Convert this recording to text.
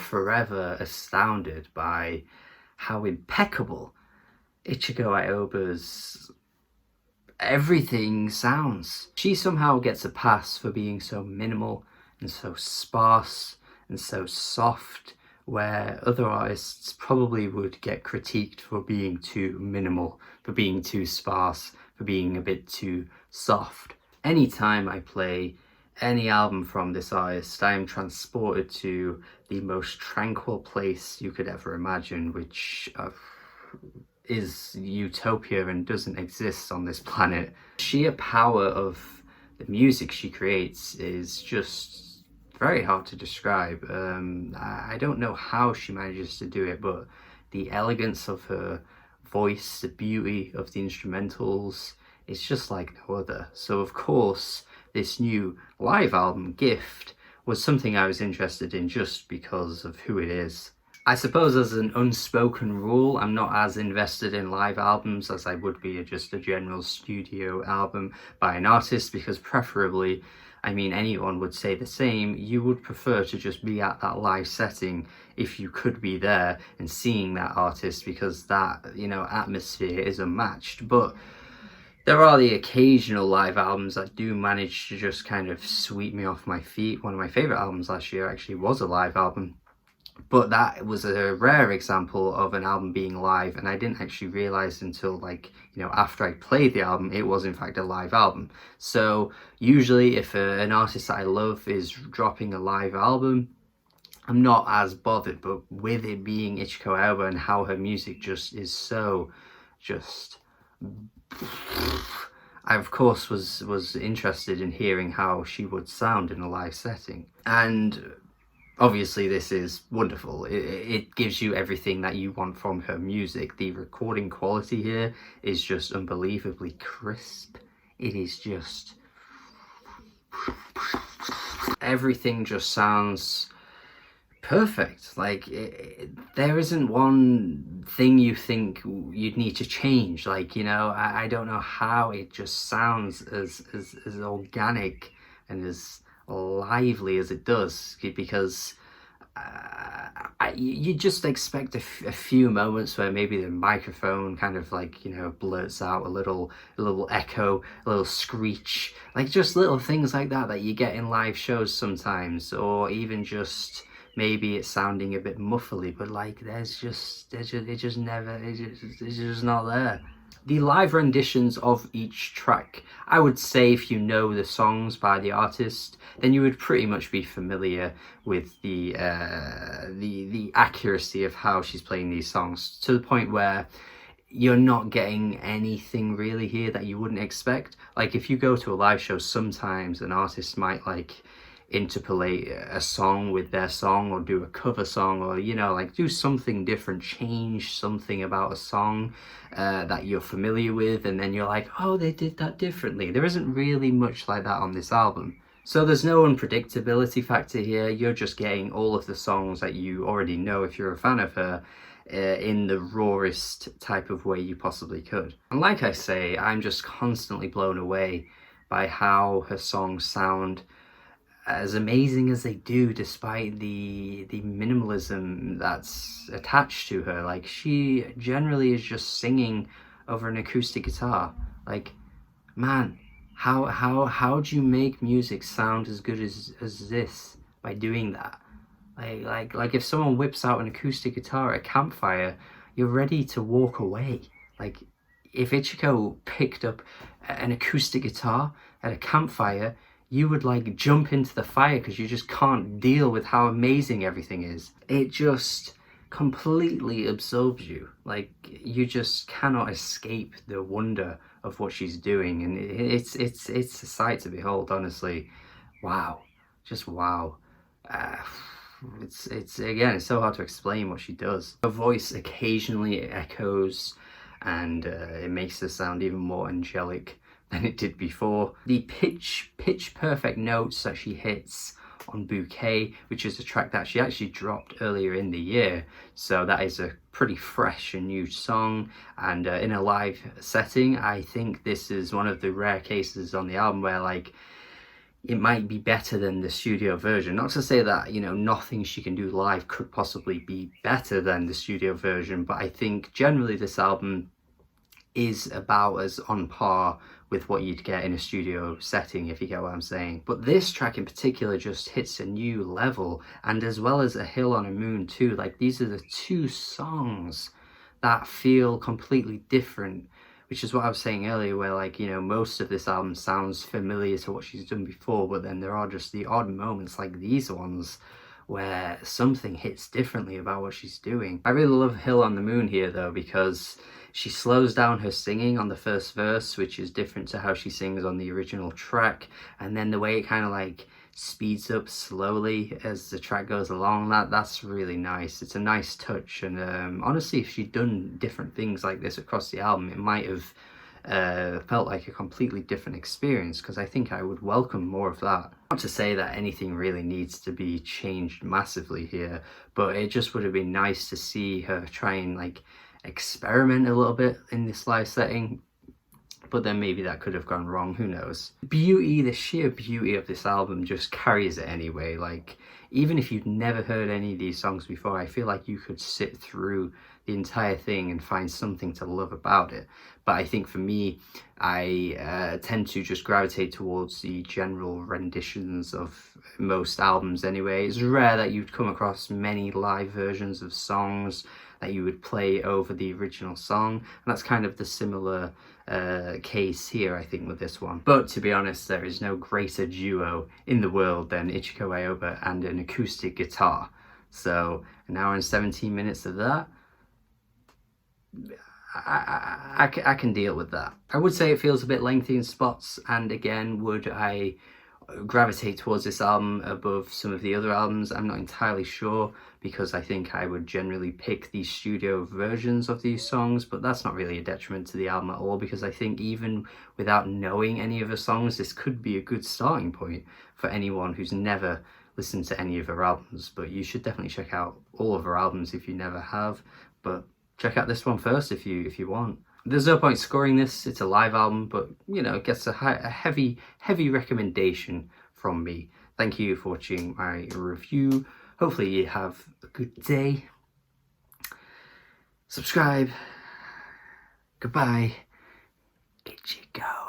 forever astounded by how impeccable Ichiko Aoba's everything sounds. She somehow gets a pass for being so minimal and so sparse and so soft, where other artists probably would get critiqued for being too minimal, for being too sparse, for being a bit too soft. Anytime I play any album from this artist, I am transported to the most tranquil place you could ever imagine, which is utopia and doesn't exist on this planet. The sheer power of the music she creates is just very hard to describe. I don't know how she manages to do it, but the elegance of her voice, the beauty of the instrumentals, it's just like no other. So of course, this new live album, Gift, was something I was interested in just because of who it is. I suppose as an unspoken rule, I'm not as invested in live albums as I would be just a general studio album by an artist, because preferably, I mean anyone would say the same, you would prefer to just be at that live setting if you could be there and seeing that artist, because that, you know, atmosphere is unmatched. But there are the occasional live albums that do manage to just kind of sweep me off my feet. One of my favourite albums last year actually was a live album, but that was a rare example of an album being live, and I didn't actually realise until, like, you know, after I played the album, it was in fact a live album. So usually if an artist that I love is dropping a live album, I'm not as bothered, but with it being Ichiko Aoba and how her music just is so just... I of course was interested in hearing how she would sound in a live setting, and obviously this is wonderful. It gives you everything that you want from her music. The recording quality here is just unbelievably crisp. It is just... everything just sounds perfect. Like, there isn't one thing you think you'd need to change. Like, you know, I don't know how it just sounds as organic and as lively as it does, because you just expect a few moments where maybe the microphone kind of, like, you know, blurts out a little echo, a little screech, like just little things like that that you get in live shows sometimes, or even just maybe it's sounding a bit muffly, but like it's just not there. The live renditions of each track, I would say if you know the songs by the artist, then you would pretty much be familiar with the accuracy of how she's playing these songs, to the point where you're not getting anything really here that you wouldn't expect. Like, if you go to a live show, sometimes an artist might, like, interpolate a song with their song, or do a cover song, or, you know, like, do something different, change something about a song that you're familiar with, and then you're like, oh, they did that differently. There isn't really much like that on this album. So there's no unpredictability factor here. You're just getting all of the songs that you already know if you're a fan of her, in the rawest type of way you possibly could. And like I say, I'm just constantly blown away by how her songs sound as amazing as they do, despite the minimalism that's attached to her. Like, she generally is just singing over an acoustic guitar. Like, man, how do you make music sound as good as this by doing that? Like if someone whips out an acoustic guitar at a campfire, you're ready to walk away. Like, if Ichiko picked up an acoustic guitar at a campfire, you would, like, jump into the fire because you just can't deal with how amazing everything is. It just completely absorbs you. Like, you just cannot escape the wonder of what she's doing, and it's a sight to behold, honestly. Wow, just wow. It's again, it's so hard to explain what she does. Her voice occasionally echoes, and it makes her sound even more angelic than it did before. The pitch perfect notes that she hits on Bouquet, which is a track that she actually dropped earlier in the year, so that is a pretty fresh and new song, and in a live setting, I think this is one of the rare cases on the album where, like, it might be better than the studio version. Not to say that, you know, nothing she can do live could possibly be better than the studio version, but I think generally this album is about as on par with what you'd get in a studio setting, if you get what I'm saying. But this track in particular just hits a new level, and as well as A Hill on a Moon too. Like, these are the two songs that feel completely different, which is what I was saying earlier, where, like, you know, most of this album sounds familiar to what she's done before, but then there are just the odd moments like these ones where something hits differently about what she's doing. I really love Hill on the Moon here though, because she slows down her singing on the first verse, which is different to how she sings on the original track, and then the way it kind of like speeds up slowly as the track goes along, that's really nice. It's a nice touch, and honestly, if she'd done different things like this across the album, it might have felt like a completely different experience, because I think I would welcome more of that. Not to say that anything really needs to be changed massively here, but it just would have been nice to see her try and like experiment a little bit in this live setting, but then maybe that could have gone wrong, who knows. Beauty, the sheer beauty of this album just carries it anyway. Like, even if you've never heard any of these songs before, I feel like you could sit through the entire thing and find something to love about it. But I think for me, I tend to just gravitate towards the general renditions of most albums anyway. It's rare that you'd come across many live versions of songs that you would play over the original song, and that's kind of the similar case here, I think, with this one. But to be honest, there is no greater duo in the world than Ichiko Aoba and an acoustic guitar. So an hour and 17 minutes of that, I can deal with that. I would say it feels a bit lengthy in spots, and again, would I gravitate towards this album above some of the other albums? I'm not entirely sure, because I think I would generally pick the studio versions of these songs, but that's not really a detriment to the album at all, because I think even without knowing any of the songs, this could be a good starting point for anyone who's never listened to any of her albums. But you should definitely check out all of her albums if you never have, but check out this one first if you want. There's no point scoring this, it's a live album, but you know, it gets a heavy recommendation from me. Thank you for watching my review. Hopefully you have a good day. Subscribe. Goodbye. Ichiko.